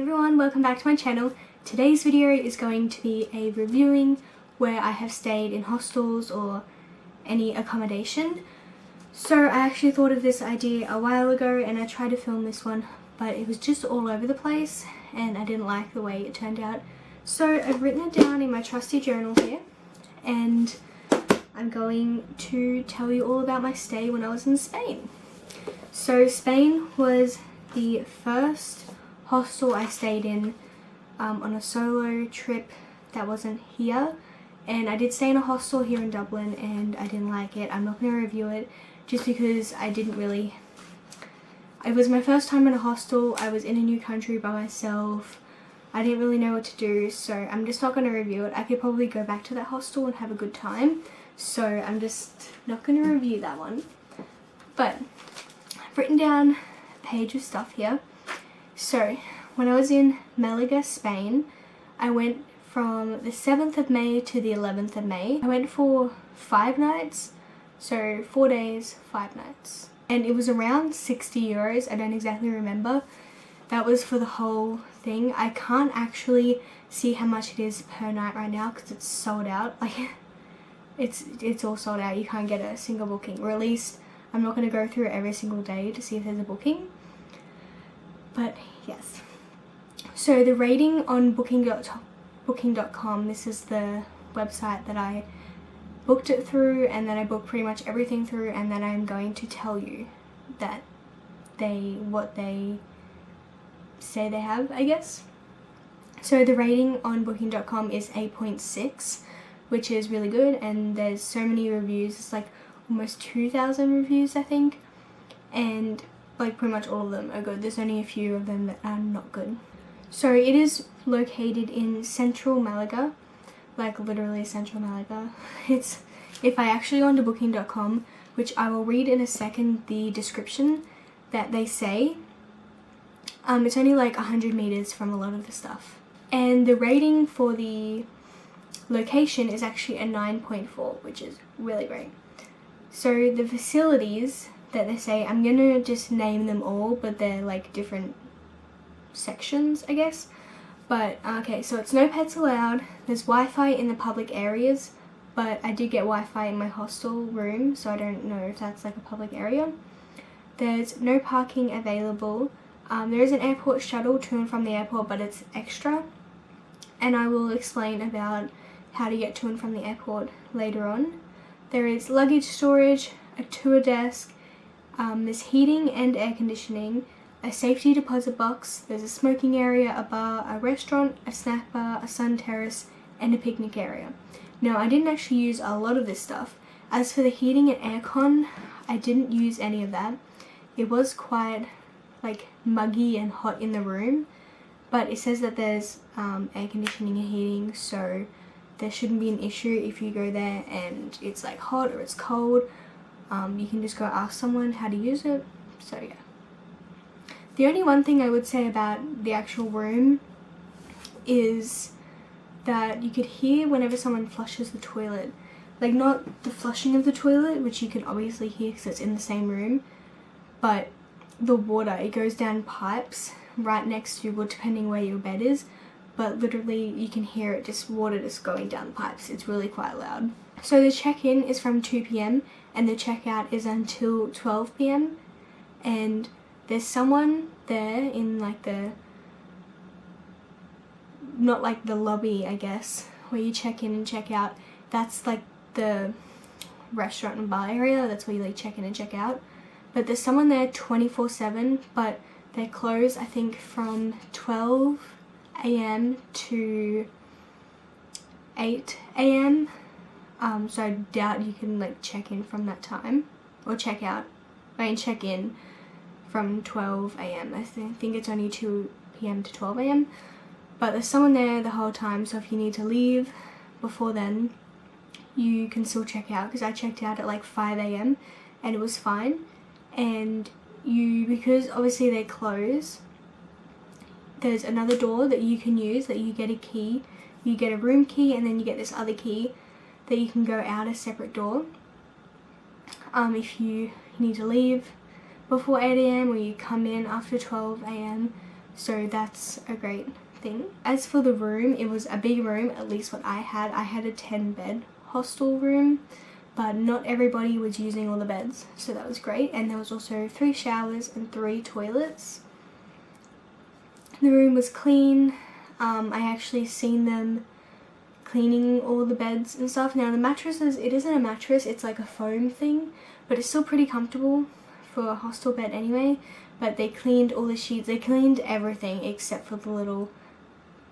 everyone, welcome back to my channel. Today's video is going to be a reviewing where I have stayed in hostels or any accommodation. So I actually thought of this idea a while ago and I tried to film this one, but it was just all over the place and I didn't like the way it turned out. So I've written it down in my trusty journal here and I'm going to tell you all about my stay when I was in Spain. So Spain was the first hostel I stayed in on a solo trip that wasn't here, and I did stay in a hostel here in Dublin and I didn't like it. I'm not going to review it just because it was my first time in a hostel. I was in a new country by myself. I didn't really know what to do, so I'm just not going to review it. I could probably go back to that hostel and have a good time, so I'm just not going to review that one. But I've written down a page of stuff here. So when I was in Malaga, Spain, I went from the 7th of May to the 11th of May. I went for 5 nights, so 4 days, 5 nights. And it was around 60 euros, I don't exactly remember. That was for the whole thing. I can't actually see how much it is per night right now because it's sold out. Like, it's all sold out. You can't get a single booking, or at least I'm not going to go through it every single day to see if there's a booking. But yes. So the rating on booking.com, this is the website that I booked it through, and then I booked pretty much everything through, and then I'm going to tell you that what they say they have, I guess. So the rating on booking.com is 8.6, which is really good, and there's so many reviews. It's like almost 2,000 reviews, I think, and like pretty much all of them are good. There's only a few of them that are not good. So it is located in central Malaga, like literally central Malaga. If I actually go onto booking.com, which I will read in a second the description that they say, it's only like 100 meters from a lot of the stuff. And the rating for the location is actually a 9.4, which is really great. So the facilities that they say, I'm gonna just name them all, but they're like different sections, I guess. But okay, so it's no pets allowed. There's Wi-Fi in the public areas, but I did get Wi-Fi in my hostel room, so I don't know if that's like a public area. There's no parking available. There is an airport shuttle to and from the airport, but it's extra, and I will explain about how to get to and from the airport later on. There is luggage storage, a tour desk, there's heating and air conditioning, a safety deposit box, there's a smoking area, a bar, a restaurant, a snack bar, a sun terrace, and a picnic area. Now, I didn't actually use a lot of this stuff. As for the heating and aircon, I didn't use any of that. It was quite like muggy and hot in the room, but it says that there's air conditioning and heating, so there shouldn't be an issue if you go there and it's like hot or it's cold. You can just go ask someone how to use it. So yeah. The only one thing I would say about the actual room is that you could hear whenever someone flushes the toilet. Like, not the flushing of the toilet, which you can obviously hear because it's in the same room, but the water, it goes down pipes right next to you, well, depending where your bed is, but literally you can hear it, just water just going down the pipes. It's really quite loud. So the check-in is from 2 p.m. and the checkout is until 12 p.m. and there's someone there in like not like the lobby, I guess, where you check in and check out. That's like the restaurant and bar area. That's where you like check in and check out. But there's someone there 24/7, but they're closed, I think, from 12 a.m. to 8 a.m. So I doubt you can like check in from that time, or check in from 12 a.m. I think it's only 2 p.m. to 12 a.m. But there's someone there the whole time, so if you need to leave before then, you can still check out, because I checked out at like 5 a.m. and it was fine. And because obviously they close, there's another door that you can use, that you get a key. You get a room key and then you get this other key that you can go out a separate door if you need to leave before 8 a.m. or you come in after 12 a.m. so that's a great thing. As for the room, it was a big room, at least what I had. I had a 10-bed hostel room, but not everybody was using all the beds, so that was great. And there was also 3 showers and 3 toilets. The room was clean. I actually seen them cleaning all the beds and stuff. Now the mattresses, it isn't a mattress, it's like a foam thing, but it's still pretty comfortable for a hostel bed anyway. But they cleaned all the sheets, they cleaned everything except for the little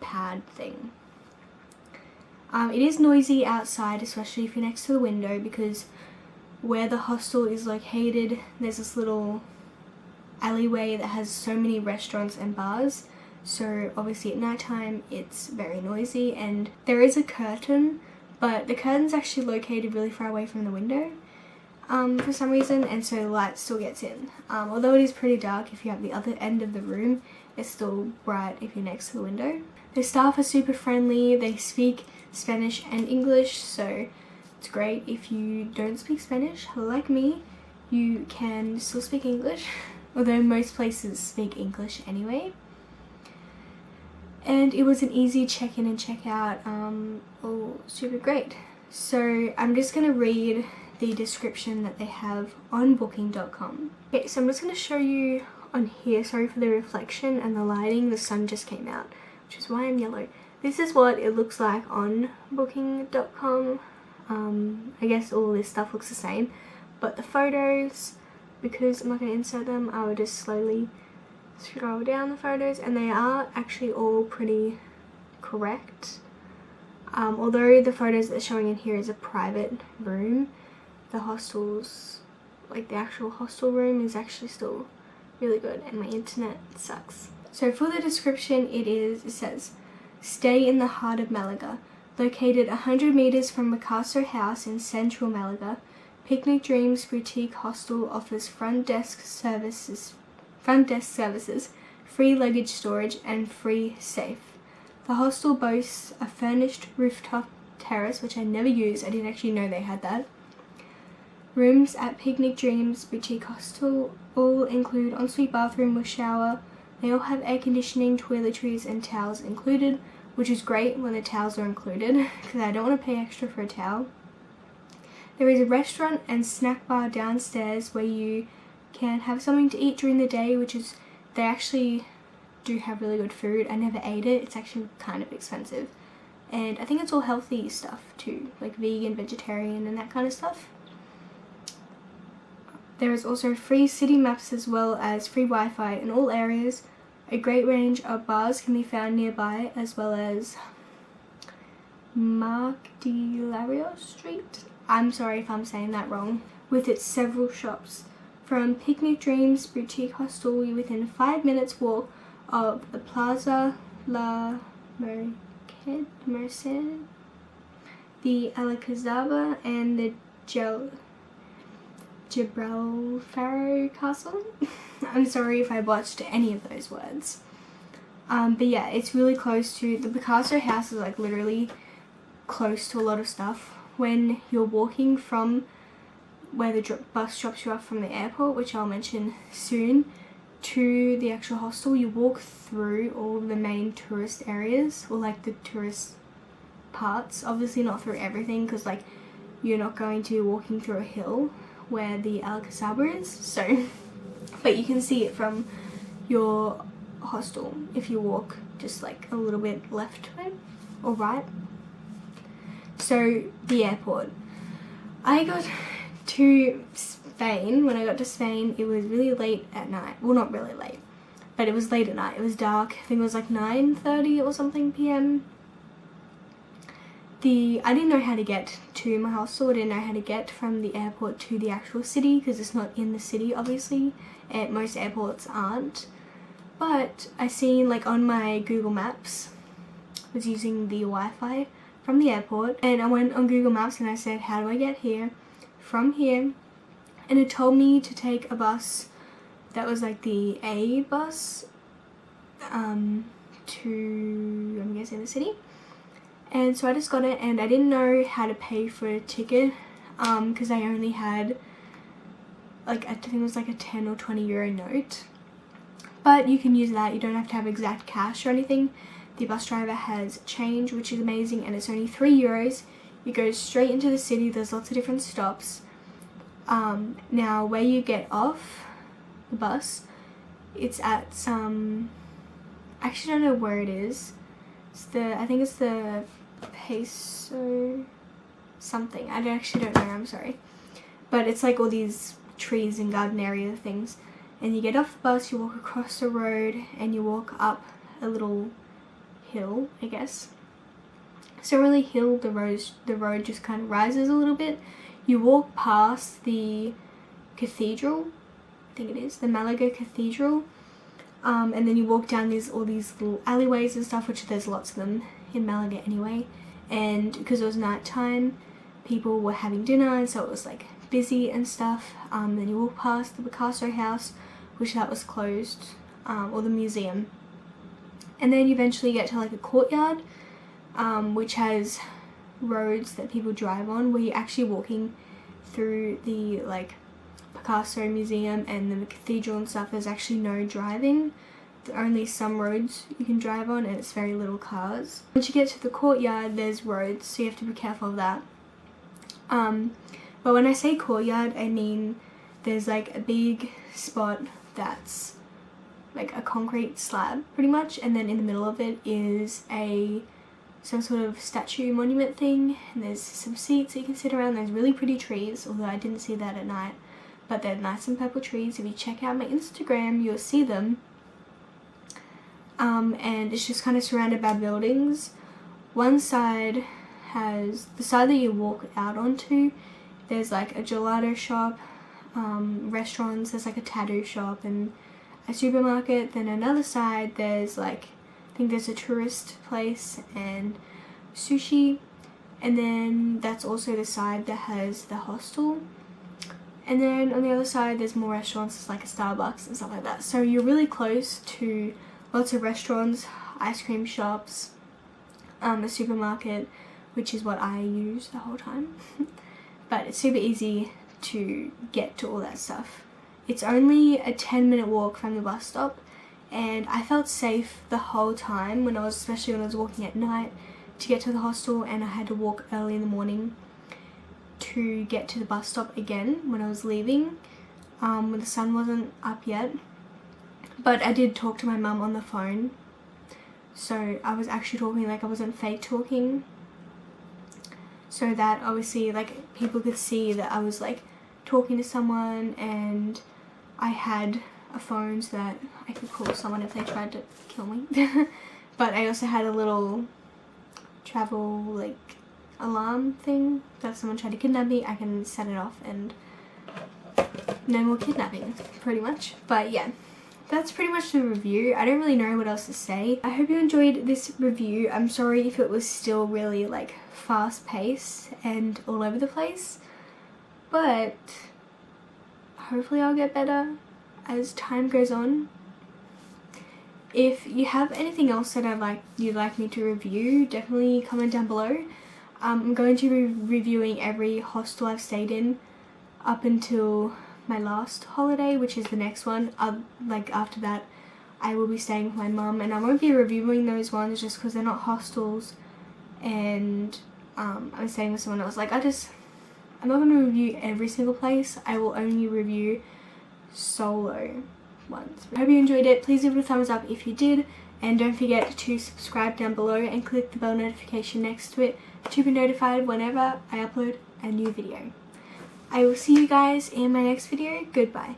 pad thing. It is noisy outside, especially if you're next to the window, because where the hostel is located, there's this little alleyway that has so many restaurants and bars. So obviously at night time it's very noisy, and there is a curtain, but the curtain's actually located really far away from the window for some reason, and so the light still gets in. Although it is pretty dark if you have the other end of the room, it's still bright if you're next to the window. The staff are super friendly, they speak Spanish and English, so it's great if you don't speak Spanish like me. You can still speak English, although most places speak English anyway. And it was an easy check-in and check-out, all super great. So I'm just going to read the description that they have on booking.com. Okay, so I'm just going to show you on here, sorry for the reflection and the lighting, the sun just came out, which is why I'm yellow. This is what it looks like on booking.com. I guess all this stuff looks the same, but the photos, because I'm not going to insert them, I will just slowly scroll down the photos, and they are actually all pretty correct. Although the photos that are showing in here is a private room, the hostels, like the actual hostel room, is actually still really good, and my internet sucks. So for the description, it says, stay in the heart of Malaga. Located 100 meters from Picasso House in central Malaga, Picnic Dreams Boutique Hostel offers front desk services, free luggage storage, and free safe. The hostel boasts a furnished rooftop terrace, which I never used. I didn't actually know they had that. Rooms at Picnic Dreams Boutique Hostel all include ensuite bathroom with shower. They all have air conditioning, toiletries, and towels included, which is great when the towels are included, because I don't want to pay extra for a towel. There is a restaurant and snack bar downstairs where you can have something to eat during the day, which is, they actually do have really good food. I never ate it, it's actually kind of expensive. And I think it's all healthy stuff too, like vegan, vegetarian, and that kind of stuff. There is also free city maps as well as free Wi-Fi in all areas. A great range of bars can be found nearby, as well as Marc de Lario Street. I'm sorry if I'm saying that wrong. With its several shops. From Picnic Dreams Boutique Hostel, you're within 5 minutes walk of the Plaza La Merced, the Alcazaba, and the Gibraltar Castle. I'm sorry if I botched any of those words. But yeah, it's really close to, the Picasso House is like literally close to a lot of stuff. When you're walking from where the bus drops you off from the airport, which I'll mention soon, to the actual hostel, you walk through all the main tourist areas, or like the tourist parts. Obviously not through everything, because like you're not going to be walking through a hill where the Alcazaba is, so but you can see it from your hostel if you walk just like a little bit left to it or right. So the airport, I got to Spain. When I got to Spain, it was really late at night. Well, not really late, but it was late at night. It was dark. I think it was like 9:30 or something p.m. I didn't know how to get to my hostel. I didn't know how to get from the airport to the actual city, because it's not in the city, obviously. And most airports aren't. But I seen, like, on my Google Maps, I was using the Wi-Fi from the airport, and I went on Google Maps and I said, how do I get here from here? And it told me to take a bus that was like the A bus to, I'm guessing, the city. And so I just got it, and I didn't know how to pay for a ticket because I only had like, I think it was like a 10 or 20 euro note. but you can use that. You don't have to have exact cash or anything. The bus driver has change, which is amazing, and it's only €3. You go straight into the city. There's lots of different stops. Now where you get off the bus, it's at some, I actually don't know where it is. I think it's the Peso something. I actually don't know, I'm sorry. But it's like all these trees and garden area things. And you get off the bus, you walk across the road, and you walk up a little hill, I guess. So really hill, the road just kind of rises a little bit. You walk past the cathedral, I think it is, the Malaga Cathedral. And then you walk down all these little alleyways and stuff, which there's lots of them in Malaga anyway. And because it was night time, people were having dinner, and so it was like busy and stuff. Then you walk past the Picasso house, which that was closed, or the museum. And then you eventually get to like a courtyard, which has roads that people drive on, where you're actually walking through the like Picasso museum and the cathedral and stuff. There's actually no driving. There are only some roads you can drive on, and it's very little cars. Once you get to the courtyard, there's roads, so you have to be careful of that. But when I say courtyard, I mean there's like a big spot that's like a concrete slab pretty much, and then in the middle of it is some sort of statue monument thing, and there's some seats that you can sit around. There's really pretty trees, although I didn't see that at night, but they're nice and purple trees. If you check out my Instagram, you'll see them. And it's just kind of surrounded by buildings. One side has, the side that you walk out onto, there's like a gelato shop, restaurants, there's like a tattoo shop and a supermarket. Then another side there's like, I think there's a tourist place and sushi, and then that's also the side that has the hostel. And then on the other side there's more restaurants, it's like a Starbucks and stuff like that. So you're really close to lots of restaurants, ice cream shops, a supermarket, which is what I use the whole time. But it's super easy to get to all that stuff. It's only a 10-minute walk from the bus stop, and I felt safe the whole time, especially when I was walking at night to get to the hostel, and I had to walk early in the morning to get to the bus stop again when I was leaving, when the sun wasn't up yet. But I did talk to my mum on the phone, so I was actually talking, like I wasn't fake talking, so that obviously like people could see that I was like talking to someone, and I had a phone so that I could call someone if they tried to kill me. But I also had a little travel like alarm thing that if someone tried to kidnap me, I can set it off and no more kidnapping, pretty much. But yeah, that's pretty much the review. I don't really know what else to say. I hope you enjoyed this review. I'm sorry if it was still really like fast paced and all over the place, but hopefully I'll get better as time goes on. If you have anything else that you'd like me to review, definitely comment down below. I'm going to be reviewing every hostel I've stayed in up until my last holiday, which is the next one. Like after that I will be staying with my mum, and I won't be reviewing those ones just because they're not hostels, and I'm staying with someone else. Like I'm not going to review every single place. I will only review solo ones. I hope you enjoyed it. Please give it a thumbs up if you did, and don't forget to subscribe down below and click the bell notification next to it to be notified whenever I upload a new video. I will see you guys in my next video. Goodbye.